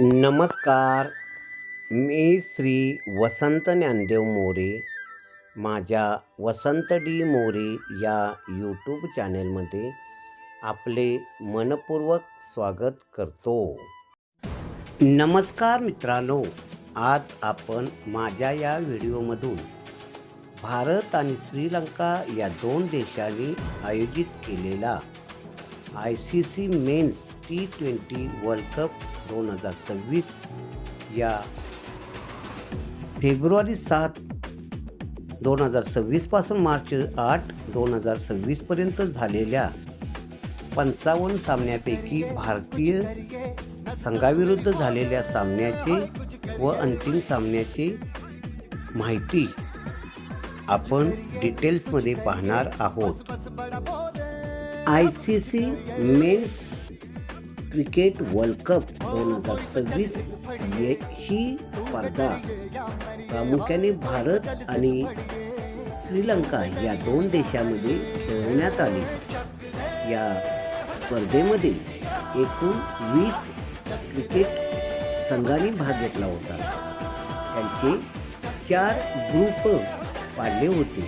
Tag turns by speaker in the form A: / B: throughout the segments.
A: नमस्कार. मी श्री वसंत ज्ञानदेव मोरे. माझ्या वसंत डी मोरे या यूट्यूब चॅनेलमध्ये आपले मनपूर्वक स्वागत करतो. नमस्कार मित्रांनो, आज आपण माझ्या या व्हिडिओमधून भारत आणि श्रीलंका या दोन देशांनी आयोजित केलेला ICC men's T20 world cup 2026 या फेब्रुवारी 7, 2026 पासून मार्च 8, 2026 पर्यंत झालेल्या 55 सामन्यापैकी भारतीय संघाविरुद्ध झालेल्या सामन्याचे व अंतिम सामन्याची माहिती आपण डिटेल्समध्ये पाहणार आहोत. ICC men's cricket world cup 2026 ही स्पर्धा प्रामुख्याने भारत आणि श्रीलंका या दोन देशांमध्ये खेळवण्यात आली. या स्पर्धेमध्ये एकूण 20 क्रिकेट संघांनी भाग घेतला होता. त्यांचे 4 ग्रुप पाडले होते.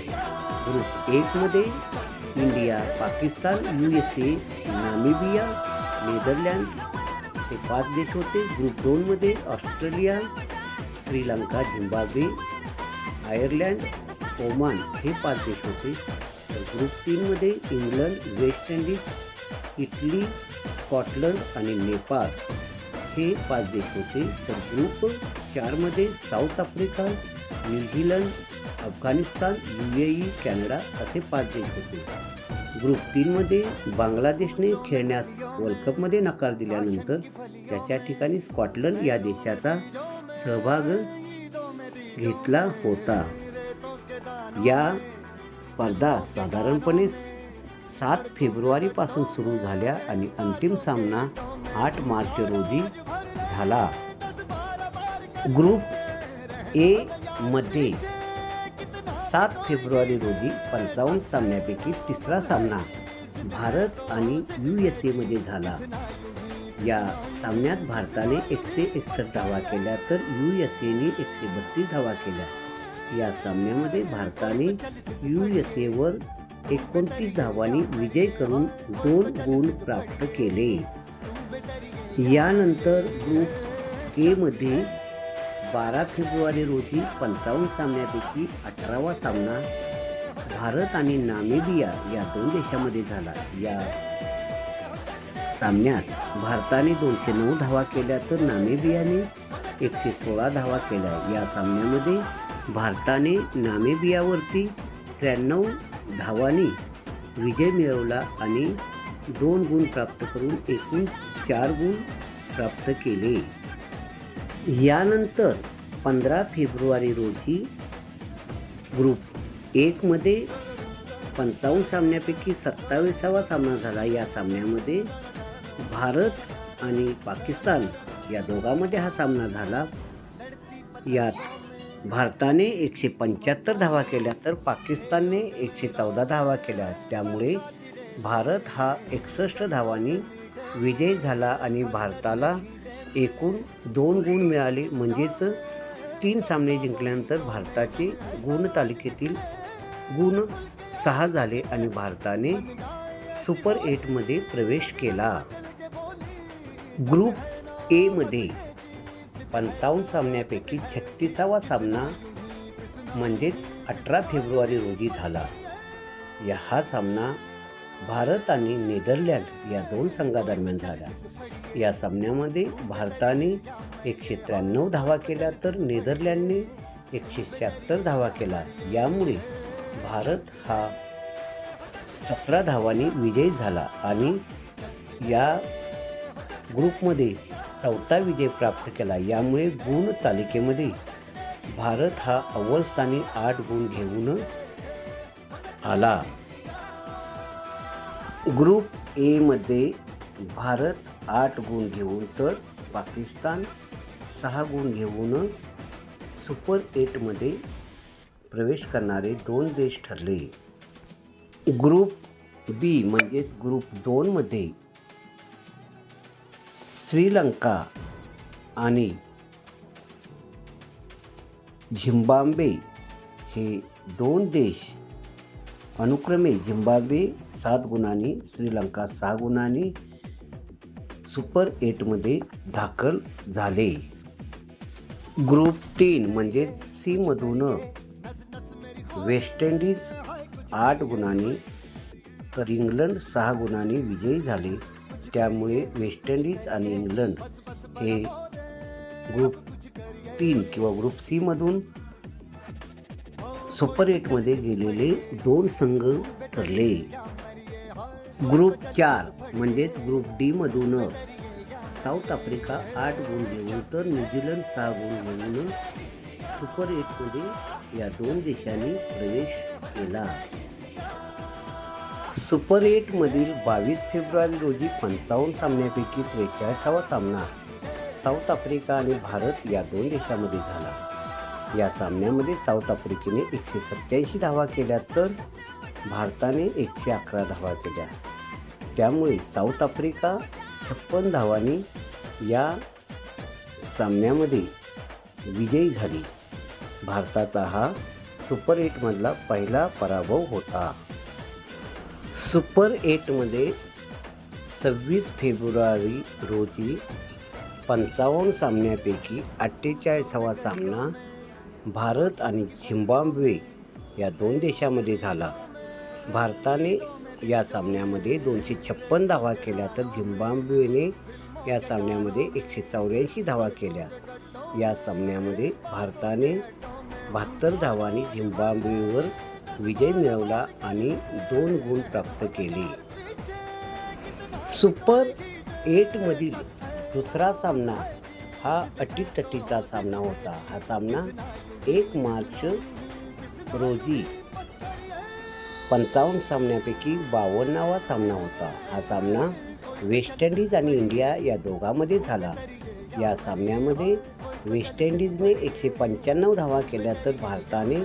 A: ग्रुप 1 मध्ये India, Pakistan, USA, Namibia, Netherland हे 5 देश होते. ग्रुप 2 मध्ये Australia, Sri Lanka, Zimbabwe, Ireland, Oman हे 5 देश होते. तर ग्रुप 3 मध्ये England, West Indies, Italy, Scotland आणि नेपाळ हे 5 देश होते. तर ग्रुप 4 मध्ये south Africa, New Zealand, Afghanistan, UAE, Canada असे 5 देश होते. ग्रुप 3 मध्ये बांगलादेशने खेळण्यास वर्ल्ड कपमध्ये नकार दिल्यानंतर त्याच्या ठिकाणी स्कॉटलंड या देशाचा सहभाग घेतला होता. या स्पर्धा साधारणपणे 7 फेब्रुवारीपासून सुरू झाल्या आणि अंतिम सामना 8 मार्च रोजी झाला. ग्रुप ए मध्ये 7 फेब्रुवारी रोजी 55 सामन्यापैकी तिसरा सामना भारत आणि USA मध्ये झाला. या सामन्यात भारताने 161 धावा केल्या तर USAने 132 धावा केल्या. या सामन्यामध्ये भारताने USA वर 29 धावांनी विजय करून 2 गुण प्राप्त केले. यानंतर ग्रुप ए मध्ये 12 फेब्रुवारी रोजी 55 सामन्यापैकी 18वा सामना भारत आणि नामिबिया या 2 देशांमध्ये झाला. या सामन्यात भारताने 209 धावा केल्या तर नामिबियाने 116 धावा केल्या. या सामन्यामध्ये भारताने नामिबियावरती 93 धावांनी विजय मिळवला आणि 2 गुण प्राप्त करून एकूण 4 गुण प्राप्त केले. यानंतर 15 फेब्रुवारी रोजी ग्रुप 1 मध्ये 55 सामन्यापैकी 27वा सामना झाला. या सामन्यामध्ये भारत आणि पाकिस्तान या दोघांमध्ये हा सामना झाला. यात भारताने 175 धावा केल्या तर पाकिस्तानने 114 धावा केल्या. त्यामुळे भारत हा 61 धावांनी विजयी झाला आणि भारताला एकूण 2 गुण मिळाले. म्हणजेच 3 सामने जिंकल्यानंतर भारताचे गुण तालिकेतील गुण 6 झाले आणि भारताने सुपर 8 मध्ये प्रवेश केला. ग्रुप ए मध्ये 55 सामन्यापैकी 36वा सामना म्हणजेच 18 फेब्रुवारी रोजी झाला. हा सामना भारत आणि नेदरलँड या 2 संघादरम्यान झाला. या सामन्यामध्ये भारताने 193 धावा केल्या तर नेदरलँडने 176 धावा केला. यामुळे भारत हा 17 धावांनी विजयी झाला आणि या ग्रुपमध्ये 4था विजय प्राप्त केला. यामुळे गुण तालिकेमध्ये भारत हा अव्वल स्थानी 8 गुण घेऊन आला. ग्रुप ए मध्ये भारत 8 गुण घेऊन तर पाकिस्तान 6 गुण घेऊन सुपर 8 मध्ये प्रवेश करणारे 2 देश ठरले. ग्रुप बी म्हणजेच ग्रुप 2 मध्ये श्रीलंका आणि झिम्बाब्वे हे 2 देश अनुक्रमे झिम्बाब्वे 7 गुणांनी, श्रीलंका 6 गुणांनी सुपर 8मध्ये दाखल झाले. ग्रुप 3 म्हणजे सी मधून वेस्ट इंडिज 8 गुणांनी तर इंग्लंड 6 गुणांनी विजयी झाले. त्यामुळे वेस्ट इंडिज आणि इंग्लंड हे ग्रुप 3 किंवा ग्रुप सी मधून सुपर 8मध्ये गेलेले 2 संघ ठरले. ग्रुप 4 म्हणजेच ग्रुप डी मधून साऊथ आफ्रिका 8 गुण घेऊन तर न्यूझीलंड 6 गुण घेऊन सुपर 8मध्ये या 2 देशांनी प्रवेश केला. सुपर 8मधील 22 फेब्रुवारी रोजी 55 सामन्यापैकी 43वा सामना साऊथ आफ्रिका आणि भारत या 2 देशांमध्ये झाला. या सामन्यामध्ये साऊथ आफ्रिकेने 187 धावा केल्या तर भारताने 111 धावा केल्या. त्यामुळे साऊथ आफ्रिका 56 धावांनी या सामन्यामध्ये विजयी झाली. भारताचा हा सुपर 8मधला पहिला पराभव होता. सुपर 8मध्ये 26 फेब्रुवारी रोजी 55 सामन्यापैकी 48वा सामना भारत आणि झिम्बाब्वे या 2 देशांमध्ये झाला. भारताने या सामन्यामध्ये 256 धावा केल्या तर झिम्बाब्वेने या सामन्यामध्ये 184 धावा केल्या. या सामन्यामध्ये भारताने 72 धावांनी झिम्बाब्वेवर विजय मिळवला आणि 2 गुण प्राप्त केले. सुपर 8मधील दुसरा सामना हा अटीतटीचा सामना होता. हा सामना 1 मार्च रोजी 55 सामन्यापैकी 52वा सामना होता. हा सामना वेस्ट इंडिज आणि इंडिया या दोघांमध्ये झाला. या सामन्यामध्ये वेस्ट इंडिजने 195 धावा केल्या तर भारताने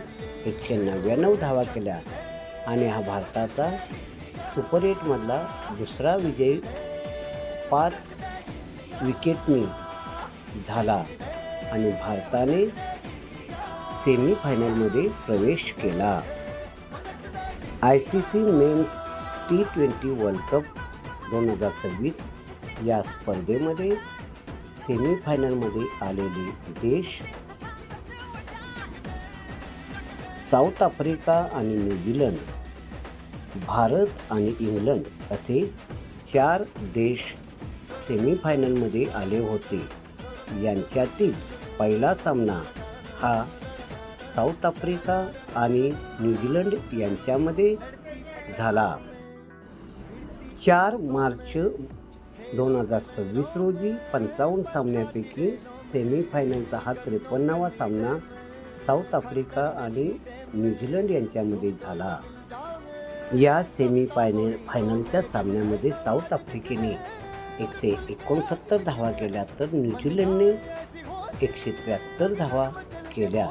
A: 199 धावा केल्या आणि हा भारताचा सुपर 8मधला दुसरा विजय 5 विकेटनी झाला आणि भारताने सेमीफायनलमध्ये प्रवेश केला. ICC men's T20 world cup 2026 या स्पर्धेमध्ये सेमीफायनलमध्ये आलेले देश साऊथ आफ्रिका आणि न्यूझीलंड, भारत आणि इंग्लंड असे 4 देश सेमीफायनलमध्ये आले होते. यांच्यातील पहिला सामना हा साऊथ आफ्रिका आणि न्यूझीलंड यांच्यामध्ये झाला. 4 मार्च 2026 रोजी 55 सामन्यापैकी सेमीफायनलचा हा 53वा सामना साऊथ आफ्रिका आणि न्यूझीलंड यांच्यामध्ये झाला. या फायनलच्या सामन्यामध्ये साऊथ आफ्रिकेने 169 धावा केल्या तर न्यूझीलंडने 173 धावा केल्या.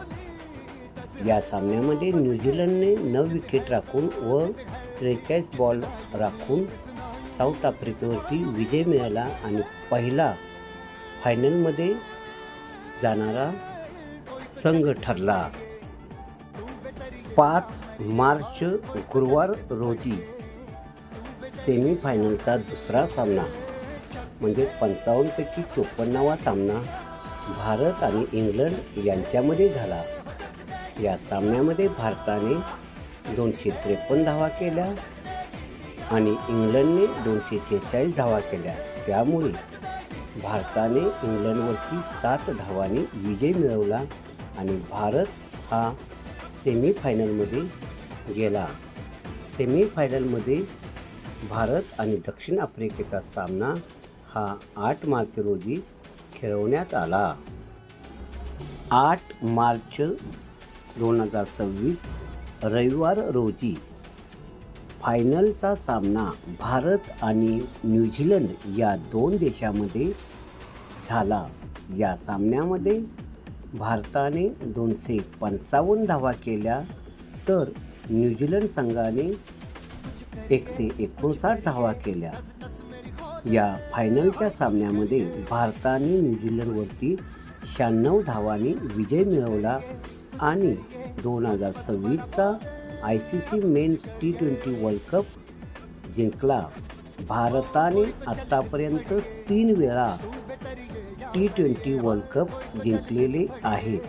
A: या सामन्यामध्ये न्यूझीलंडने 9 विकेट राखून व 43 बॉल राखून साऊथ आफ्रिकेवरती विजय मिळाला आणि पहिला फायनलमध्ये जाणारा संघ ठरला. 5 मार्च गुरुवार रोजी सेमीफायनलचा दुसरा सामना म्हणजेच 55 पैकी 54वा सामना भारत आणि इंग्लंड यांच्यामध्ये झाला. या सामन्यामध्ये भारताने 253 धावा केल्या आणि इंग्लंडने 246 धावा केल्या. त्यामुळे भारताने इंग्लंडवरती 7 धावांनी विजय मिळवला आणि भारत हा सेमीफायनलमध्ये गेला. सेमीफायनलमध्ये भारत आणि दक्षिण आफ्रिकेचा सामना हा 8 मार्च रोजी खेळवण्यात आला. 8 मार्च 2026 रविवार रोजी फायनलचा सामना भारत आणि न्यूझीलंड या 2 देशांमध्ये झाला. या सामन्यामध्ये भारताने 255 धावा केल्या तर न्यूझीलंड संघाने 159 धावा केल्या. या फायनलच्या सामन्यामध्ये भारताने न्यूझीलंडवरती 96 धावांनी विजय मिळवला आणि 2026चा ICC men's T20 world cup जिंकला. भारताने आत्तापर्यंत 3 वेळा T20 वर्ल्ड कप जिंकलेले आहेत.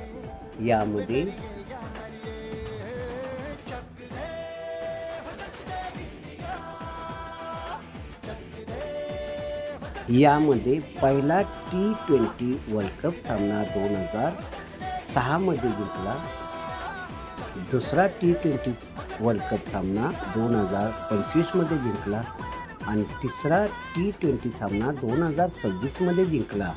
A: यामध्ये पहिला T20 वर्ल्ड कप सामना 2006 मध्ये जिंकला. दुसरा T20 वर्ल्ड कप सामना 2025 मध्ये जिंकला आणि तिसरा T20 सामना 2026 मध्ये जिंकला.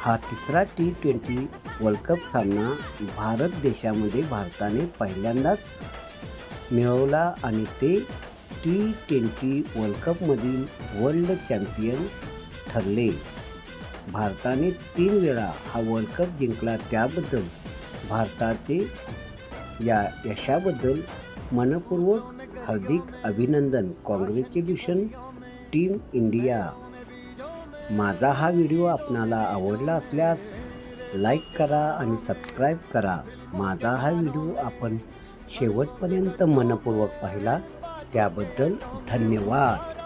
A: हा तिसरा T20 वर्ल्ड कप सामना भारत देशामध्ये भारताने पहिल्यांदाच मिळवला आणि ते T20 वर्ल्ड कपमधील वर्ल्ड चॅम्पियन ठरले. भारताने 3 वेळा हा वर्ल्ड कप जिंकला, त्याबद्दल भारताचे या यशाबद्दल मनपूर्वक हार्दिक अभिनंदन. Congratulation team India. माझा हा व्हिडिओ आपणाला आवडला असल्यास लाईक करा आणि सबस्क्राईब करा. माझा हा व्हिडिओ आपण शेवटपर्यंत मनपूर्वक पाहिला त्याबद्दल धन्यवाद.